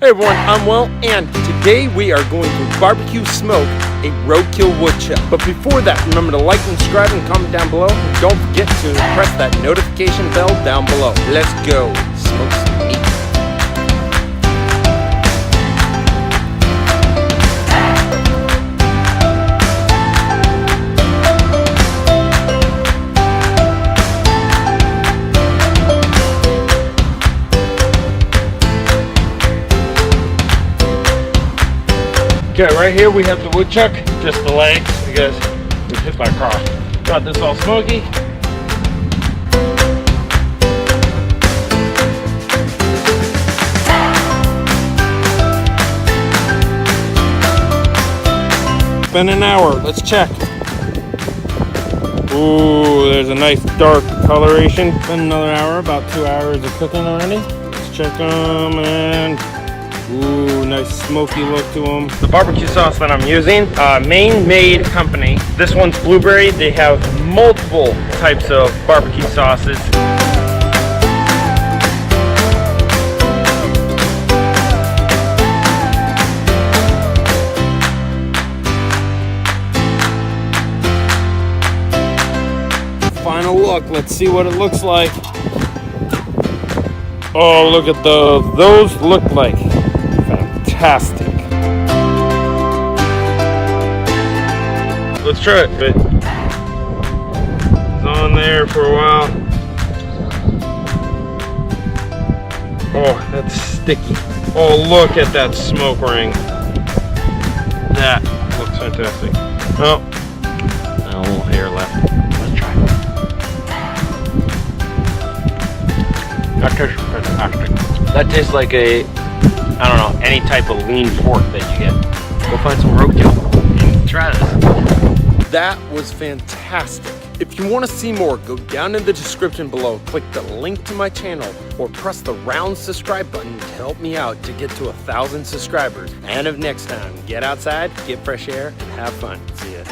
Hey everyone, I'm Will, and today we are going to BBQ Smoke a roadkill woodchuck. But before that, remember to like and subscribe and comment down below. And don't forget to press that notification bell down below. Let's go smoke some meat. Okay, right here we have the woodchuck, just the legs because we hit my car. Got this all smoky. It's been an hour, let's check. Ooh, there's a nice dark coloration. Been another hour, about 2 hours of cooking already. Let's check them and ooh, nice smoky look to them. The barbecue sauce that I'm using, Maine made company. This one's blueberry. They have multiple types of barbecue sauces. Final look, let's see what it looks like. Oh, look at those. Those look like fantastic. Let's try it. It's on there for a while. Oh, that's sticky. Oh, look at that smoke ring. That looks fantastic. Oh, a little hair left. Let's try it. That tastes fantastic. That tastes like a, I don't know, any type of lean pork that you get. Go find some roadkill and try this. That was fantastic. If you want to see more, go down in the description below, click the link to my channel, or press the round subscribe button to help me out to get to 1,000 subscribers. And of next time, get outside, get fresh air, and have fun. See ya.